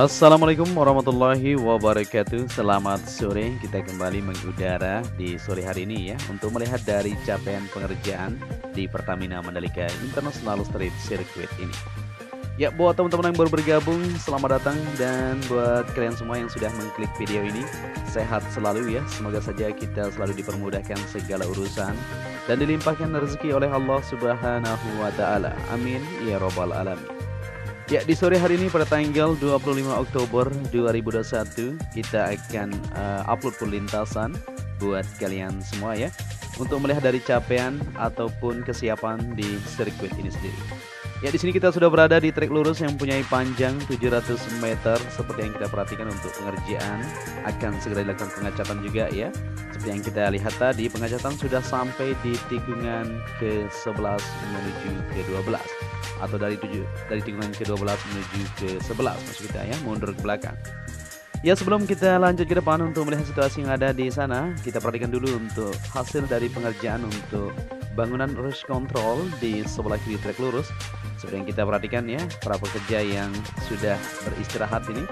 Assalamualaikum warahmatullahi wabarakatuh. Selamat sore, kita kembali mengudara di sore hari ini ya untuk melihat dari capaian pengerjaan di Pertamina Mandalika International Street Circuit ini. Ya, buat teman-teman yang baru bergabung, selamat datang, dan buat kalian semua yang sudah mengklik video ini, sehat selalu ya. Semoga saja kita selalu dipermudahkan segala urusan dan dilimpahkan rezeki oleh Allah Subhanahu wa taala. Amin ya robbal alamin. Ya, di sore hari ini pada tanggal 25 Oktober 2021 kita akan upload perlintasan buat kalian semua ya untuk melihat dari capaian ataupun kesiapan di sirkuit ini sendiri. Ya, di sini kita sudah berada di trek lurus yang mempunyai panjang 700 meter seperti yang kita perhatikan. Untuk pengerjaan akan segera dilakukan pengecatan juga ya. Seperti yang kita lihat tadi, pengecatan sudah sampai di tikungan ke-11 menuju ke-12. Atau dari tikungan ke-12 menuju ke-11 maksud kita ya, mundur ke belakang. Ya, sebelum kita lanjut ke depan untuk melihat situasi yang ada di sana, kita perhatikan dulu untuk hasil dari pengerjaan untuk bangunan rush control di sebelah kiri trek lurus. Seperti yang kita perhatikan ya, para pekerja yang sudah beristirahat ini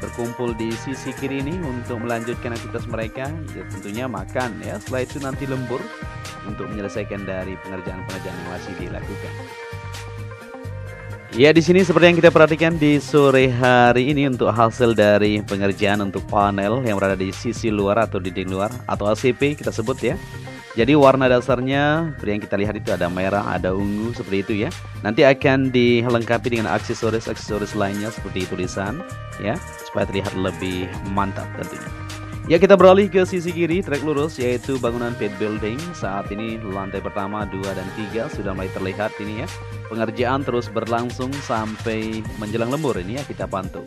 berkumpul di sisi kiri ini untuk melanjutkan aktivitas mereka, ya tentunya makan ya. Setelah itu nanti lembur untuk menyelesaikan dari pengerjaan-pengerjaan yang masih dilakukan. Ya, di sini seperti yang kita perhatikan di sore hari ini untuk hasil dari pengerjaan untuk panel yang berada di sisi luar atau dinding luar atau ACP kita sebut ya. Jadi warna dasarnya seperti yang kita lihat itu ada merah, ada ungu seperti itu ya. Nanti akan dilengkapi dengan aksesoris lainnya seperti tulisan ya, supaya terlihat lebih mantap tentunya. Ya, kita beralih ke sisi kiri trek lurus yaitu bangunan pit building. Saat ini lantai pertama, 2 dan 3 sudah mulai terlihat ini ya. Pengerjaan terus berlangsung sampai menjelang lembur ini ya, kita pantau.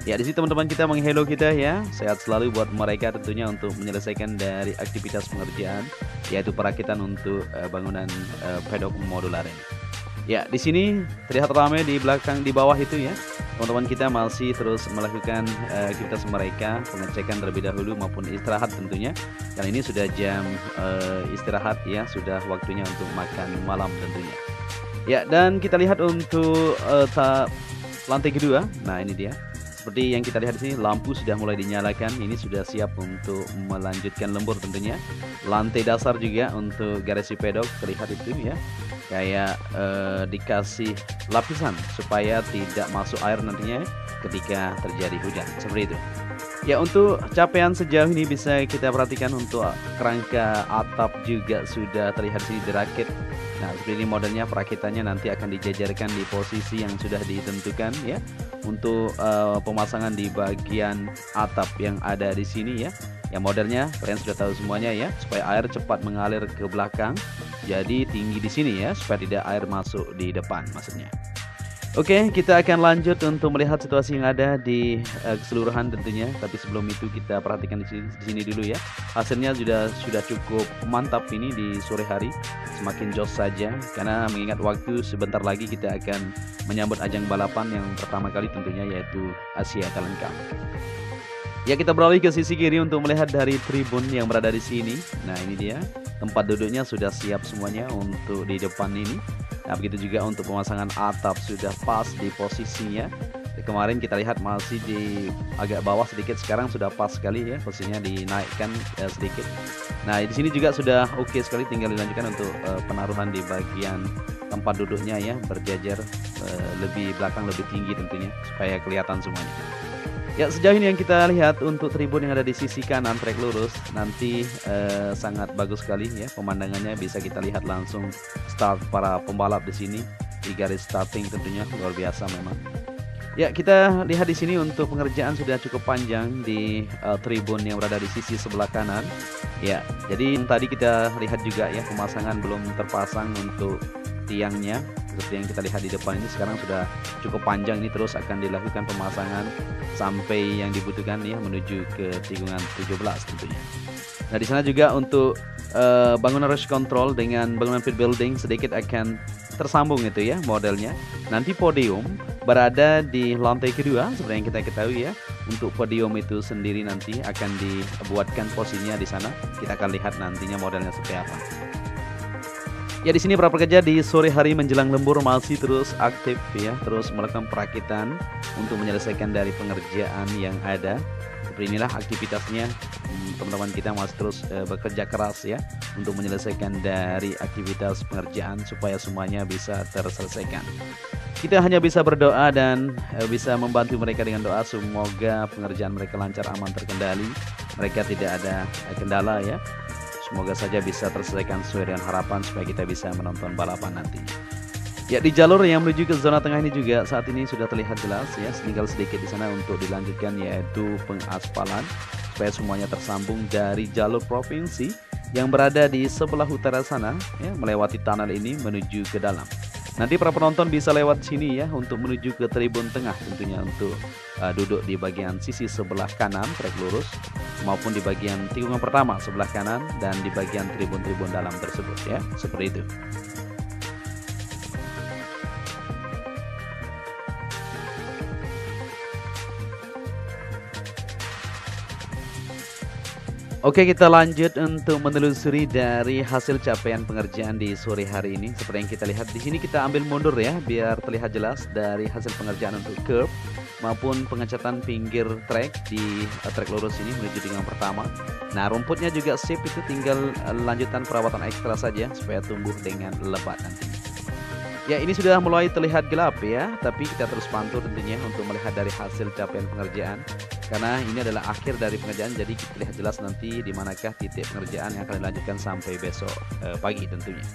Ya, di sini teman-teman kita menghello kita ya. Sehat selalu buat mereka tentunya untuk menyelesaikan dari aktivitas pengerjaan yaitu perakitan untuk bangunan pedok modular ini. Ya, di sini terlihat ramai di belakang di bawah itu ya. Teman-teman kita masih terus melakukan aktivitas mereka, pengecekan terlebih dahulu maupun istirahat tentunya. Karena ini sudah jam istirahat ya, sudah waktunya untuk makan malam tentunya. Ya, dan kita lihat untuk lantai kedua. Nah, ini dia. Seperti yang kita lihat di sini, lampu sudah mulai dinyalakan. Ini sudah siap untuk melanjutkan lembur tentunya. Lantai dasar juga untuk garasi pedok terlihat itu ya, kayak dikasih lapisan supaya tidak masuk air nantinya ketika terjadi hujan seperti itu. Ya, untuk capaian sejauh ini bisa kita perhatikan untuk kerangka atap juga sudah terlihat di sini dirakit. Nah, seperti ini modelnya, perakitannya nanti akan dijajarkan di posisi yang sudah ditentukan ya. Untuk pemasangan di bagian atap yang ada di sini ya. Yang modelnya kalian sudah tahu semuanya ya, supaya air cepat mengalir ke belakang. Jadi tinggi di sini ya, supaya tidak air masuk di depan maksudnya. Oke, kita akan lanjut untuk melihat situasi yang ada di keseluruhan tentunya. Tapi sebelum itu kita perhatikan di sini dulu ya. Hasilnya sudah cukup mantap ini di sore hari. Semakin jos saja karena mengingat waktu sebentar lagi kita akan menyambut ajang balapan yang pertama kali tentunya yaitu Asia Talent Cup. Ya, kita beralih ke sisi kiri untuk melihat dari tribun yang berada di sini. Nah, ini dia. Tempat duduknya sudah siap semuanya untuk di depan ini. Nah, begitu juga untuk pemasangan atap sudah pas di posisinya. Kemarin kita lihat masih di agak bawah sedikit, sekarang sudah pas sekali ya, posisinya dinaikkan sedikit. Nah, di sini juga sudah oke sekali, tinggal dilanjutkan untuk penaruhan di bagian tempat duduknya ya, berjajar lebih belakang, lebih tinggi tentunya supaya kelihatan semuanya. Ya, sejauh ini yang kita lihat untuk tribun yang ada di sisi kanan trek lurus nanti sangat bagus sekali ya, pemandangannya bisa kita lihat langsung start para pembalap di sini di garis starting tentunya luar biasa memang. Ya, kita lihat di sini untuk pengerjaan sudah cukup panjang di tribun yang berada di sisi sebelah kanan. Ya, jadi tadi kita lihat juga ya, pemasangan belum terpasang untuk tiangnya. Seperti yang kita lihat di depan ini sekarang sudah cukup panjang, ini terus akan dilakukan pemasangan sampai yang dibutuhkan ya menuju ke tikungan 17 tentunya. Nah, di sana juga untuk bangunan rush control dengan bangunan pit building sedikit akan tersambung itu ya modelnya. Nanti podium berada di lantai kedua seperti yang kita ketahui ya. Untuk podium itu sendiri nanti akan dibuatkan posisinya di sana. Kita akan lihat nantinya modelnya seperti apa. Ya, di sini para pekerja di sore hari menjelang lembur masih terus aktif ya, terus melakukan perakitan untuk menyelesaikan dari pengerjaan yang ada. Seperti inilah aktivitasnya. Teman-teman kita masih terus bekerja keras ya untuk menyelesaikan dari aktivitas pengerjaan supaya semuanya bisa terselesaikan. Kita hanya bisa berdoa dan bisa membantu mereka dengan doa semoga pengerjaan mereka lancar, aman, terkendali. Mereka tidak ada kendala ya. Semoga saja bisa terselesaikan sesuai dengan harapan supaya kita bisa menonton balapan nanti. Ya, di jalur yang menuju ke zona tengah ini juga saat ini sudah terlihat jelas ya, tinggal sedikit di sana untuk dilanjutkan yaitu pengaspalan supaya semuanya tersambung dari jalur provinsi yang berada di sebelah utara sana ya, melewati tunnel ini menuju ke dalam. Nanti para penonton bisa lewat sini ya untuk menuju ke tribun tengah, tentunya untuk duduk di bagian sisi sebelah kanan trek lurus maupun di bagian tikungan pertama sebelah kanan dan di bagian tribun-tribun dalam tersebut ya, seperti itu. Oke, kita lanjut untuk menelusuri dari hasil capaian pengerjaan di sore hari ini. Seperti yang kita lihat di sini, kita ambil mundur ya biar terlihat jelas dari hasil pengerjaan untuk curb maupun pengecatan pinggir trek di trek lurus ini menuju tikungan pertama. Nah, rumputnya juga sip, itu tinggal lanjutan perawatan ekstra saja supaya tumbuh dengan lebat nanti. Ya, ini sudah mulai terlihat gelap ya, tapi kita terus pantau tentunya untuk melihat dari hasil capaian pengerjaan. Karena ini adalah akhir dari pengerjaan, jadi kita lihat jelas nanti di manakah titik pengerjaan yang akan dilanjutkan sampai besok pagi tentunya.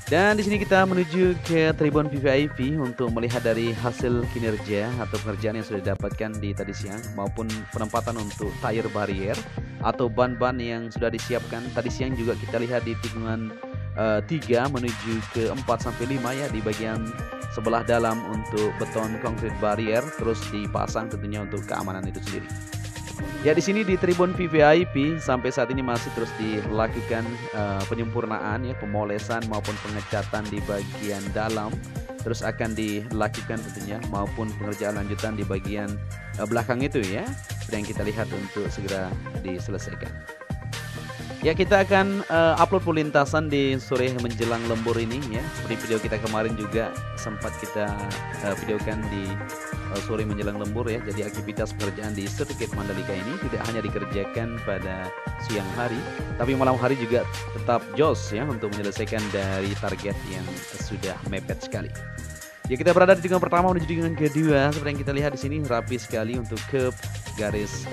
Dan di sini kita menuju ke tribun VVIP untuk melihat dari hasil kinerja atau pengerjaan yang sudah didapatkan di tadi siang maupun penempatan untuk tire barrier atau ban-ban yang sudah disiapkan. Tadi siang juga kita lihat di tikungan 3 menuju ke 4 sampai 5 ya, di bagian sebelah dalam untuk beton konkrit barrier terus dipasang tentunya untuk keamanan itu sendiri. Ya, di sini di tribun VVIP sampai saat ini masih terus dilakukan penyempurnaan ya, pemolesan maupun pengecatan di bagian dalam. Terus akan dilakukan tentunya maupun pengerjaan lanjutan di bagian belakang itu ya, yang kita lihat untuk segera diselesaikan. Ya, kita akan upload perlintasan di sore menjelang lembur ini ya. Seperti video kita kemarin juga sempat kita videokan di sore menjelang lembur ya. Jadi aktivitas pekerjaan di sirkuit Mandalika ini tidak hanya dikerjakan pada siang hari, tapi malam hari juga tetap jos ya untuk menyelesaikan dari target yang sudah mepet sekali. Ya, kita berada di tikungan pertama menuju tikungan kedua. Seperti yang kita lihat di sini rapi sekali untuk curb garis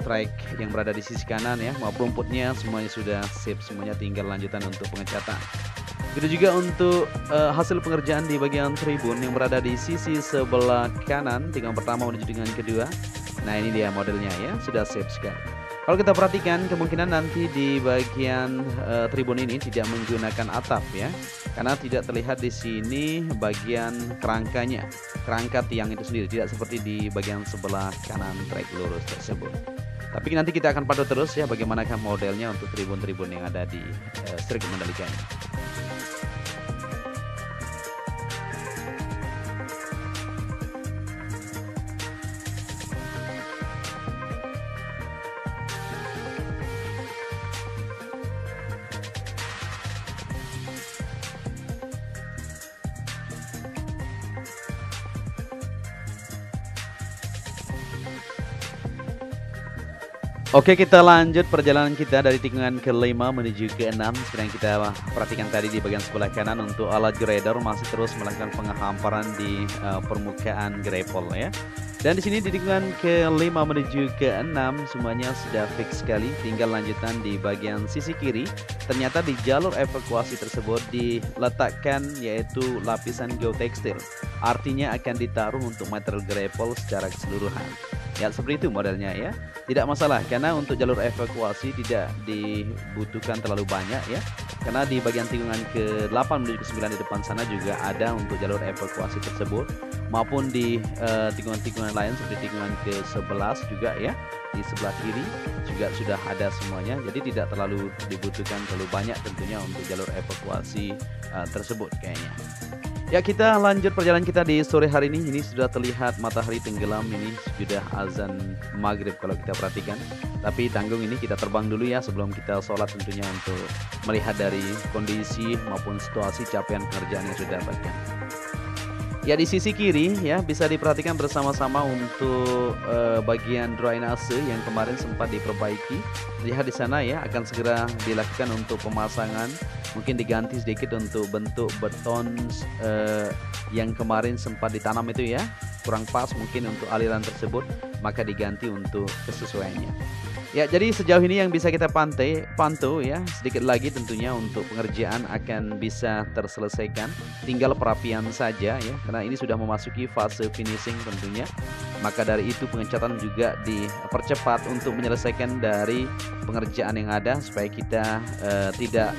track yang berada di sisi kanan ya, maupun rumputnya semuanya sudah sip, semuanya tinggal lanjutan untuk pengecatan. Begitu juga untuk hasil pengerjaan di bagian tribun yang berada di sisi sebelah kanan, tikungan pertama menuju tikungan kedua. Nah, ini dia modelnya ya, sudah sip sekali. Kalau kita perhatikan kemungkinan nanti di bagian tribun ini tidak menggunakan atap ya, karena tidak terlihat di sini bagian kerangkanya, kerangka tiang itu sendiri, tidak seperti di bagian sebelah kanan trek lurus tersebut. Tapi nanti kita akan pantau terus ya bagaimanakah modelnya untuk tribun-tribun yang ada di sirkuit Mandalika ini. Oke, kita lanjut perjalanan kita dari tikungan ke-5 menuju ke-6. Seperti yang kita perhatikan tadi di bagian sebelah kanan untuk alat grader masih terus melakukan penghamparan di permukaan grapple ya. Dan di sini di tikungan ke-5 menuju ke-6 semuanya sudah fix sekali, tinggal lanjutan di bagian sisi kiri. Ternyata di jalur evakuasi tersebut diletakkan yaitu lapisan geotekstil. Artinya akan ditaruh untuk material grapple secara keseluruhan. Ya, seperti itu modelnya ya. Tidak masalah karena untuk jalur evakuasi tidak dibutuhkan terlalu banyak ya. Karena di bagian tikungan ke-8 menuju ke-9 di depan sana juga ada untuk jalur evakuasi tersebut, maupun di tikungan-tikungan lain seperti tikungan ke-11 juga ya. Di sebelah kiri juga sudah ada semuanya. Jadi tidak terlalu dibutuhkan terlalu banyak tentunya untuk jalur evakuasi tersebut kayaknya. Ya, kita lanjut perjalanan kita di sore hari ini. Ini sudah terlihat matahari tenggelam, ini sudah azan maghrib kalau kita perhatikan. Tapi tanggung ini kita terbang dulu ya sebelum kita sholat tentunya untuk melihat dari kondisi maupun situasi capaian pekerjaan yang sudah dapatkan. Ya, di sisi kiri ya bisa diperhatikan bersama-sama untuk bagian drainase yang kemarin sempat diperbaiki. Lihat di sana ya, akan segera dilakukan untuk pemasangan. Mungkin diganti sedikit untuk bentuk beton yang kemarin sempat ditanam itu ya, kurang pas mungkin untuk aliran tersebut, maka diganti untuk kesesuaiannya. Ya, jadi sejauh ini yang bisa kita pantau ya, sedikit lagi tentunya untuk pengerjaan akan bisa terselesaikan. Tinggal perapian saja ya, karena ini sudah memasuki fase finishing tentunya. Maka dari itu pengecatan juga dipercepat untuk menyelesaikan dari pengerjaan yang ada supaya kita tidak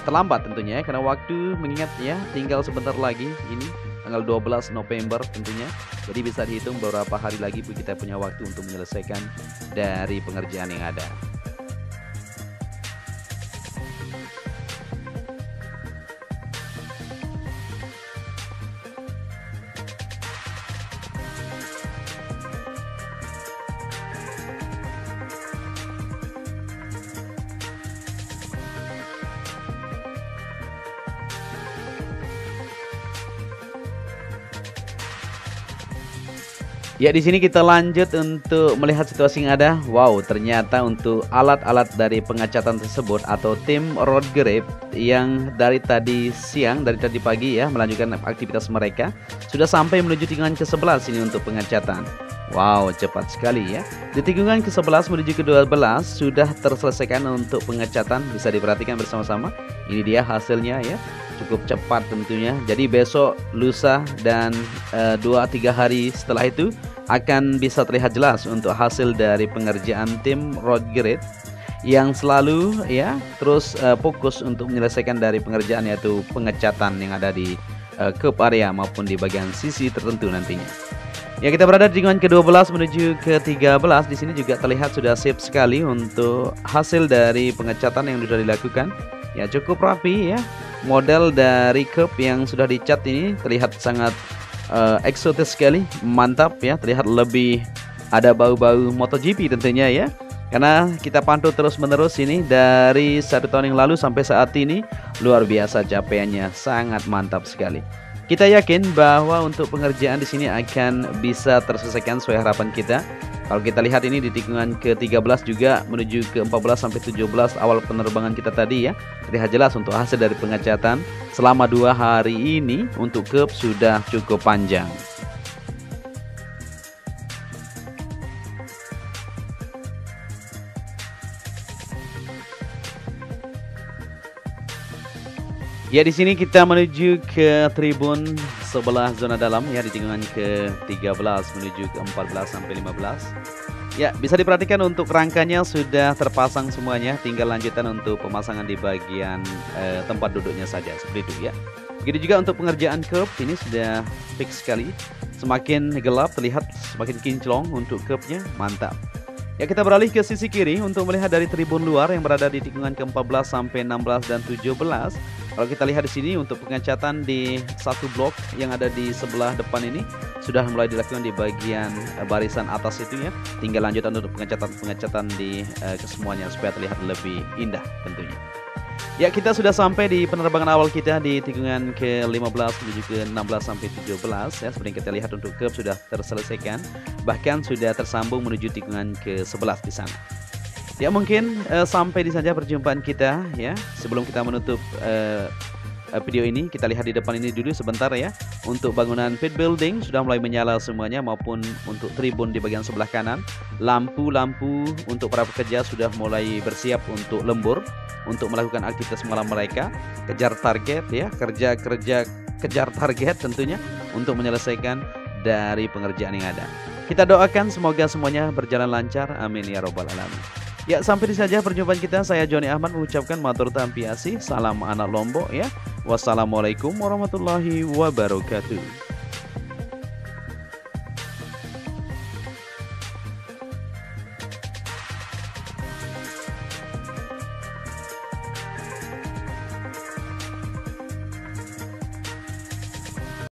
terlambat tentunya ya, karena waktu mengingat ya tinggal sebentar lagi, ini tanggal 12 November tentunya. Jadi bisa dihitung beberapa hari lagi kita punya waktu untuk menyelesaikan dari pengerjaan yang ada. Ya, di sini kita lanjut untuk melihat situasi yang ada. Wow, ternyata untuk alat-alat dari pengecatan tersebut atau tim road grip yang dari tadi siang, dari tadi pagi ya melanjutkan aktivitas mereka, sudah sampai menuju tikungan ke-11 ini untuk pengecatan. Wow, cepat sekali ya. Di tikungan ke-11 menuju ke-12 sudah terselesaikan untuk pengecatan. Bisa diperhatikan bersama-sama. Ini dia hasilnya ya. Cukup cepat tentunya. Jadi besok, lusa, dan 2-3 hari setelah itu akan bisa terlihat jelas untuk hasil dari pengerjaan tim road grade yang selalu ya terus fokus untuk menyelesaikan dari pengerjaan, yaitu pengecatan yang ada di curb area maupun di bagian sisi tertentu nantinya. Ya, kita berada di tikungan ke-12 menuju ke-13. Di sini juga terlihat sudah sip sekali untuk hasil dari pengecatan yang sudah dilakukan. Ya, cukup rapi ya. Model dari curb yang sudah dicat ini terlihat sangat eksotis sekali, mantap ya, terlihat lebih ada bau-bau MotoGP tentunya ya. Karena kita pantau terus-menerus ini dari 1 tahun yang lalu sampai saat ini, luar biasa capaiannya, sangat mantap sekali. Kita yakin bahwa untuk pengerjaan di sini akan bisa terselesaikan sesuai harapan kita. Kalau kita lihat ini di tikungan ke-13 juga menuju ke-14 sampai 17 awal penerbangan kita tadi ya, terlihat jelas untuk hasil dari pengecatan selama 2 hari ini untuk curb sudah cukup panjang. Ya, di sini kita menuju ke tribun sebelah zona dalam ya, di tikungan ke-13 menuju ke-14 sampai 15. Ya, bisa diperhatikan untuk rangkanya sudah terpasang semuanya, tinggal lanjutan untuk pemasangan di bagian tempat duduknya saja seperti itu ya. Begitu juga untuk pengerjaan curb, ini sudah fix sekali. Semakin gelap terlihat semakin kinclong untuk curbnya, mantap. Ya, kita beralih ke sisi kiri untuk melihat dari tribun luar yang berada di tikungan ke-14 sampai 16 dan 17. Kalau kita lihat di sini untuk pengecatan di satu blok yang ada di sebelah depan ini sudah mulai dilakukan di bagian barisan atas itu ya. Tinggal lanjutan untuk pengecatan di kesemuanya supaya terlihat lebih indah tentunya. Ya, kita sudah sampai di penerbangan awal kita di tikungan ke-15 menuju ke-16 sampai 17 ya. Seperti yang kita lihat untuk curb sudah terselesaikan, bahkan sudah tersambung menuju tikungan ke-11 di sana. Ya, mungkin sampai di saja perjumpaan kita ya. Sebelum kita menutup video ini, kita lihat di depan ini dulu sebentar ya. Untuk bangunan pit building sudah mulai menyala semuanya, maupun untuk tribun di bagian sebelah kanan. Lampu-lampu untuk para pekerja sudah mulai bersiap untuk lembur, untuk melakukan aktivitas malam mereka. Kejar target ya, kejar target tentunya untuk menyelesaikan dari pengerjaan yang ada. Kita doakan semoga semuanya berjalan lancar, amin ya robbal alamin. Ya, sampai di saja perjumpaan kita. Saya Joni Ahmad mengucapkan matur tampiasi, salam anak Lombok ya. Wassalamualaikum warahmatullahi wabarakatuh.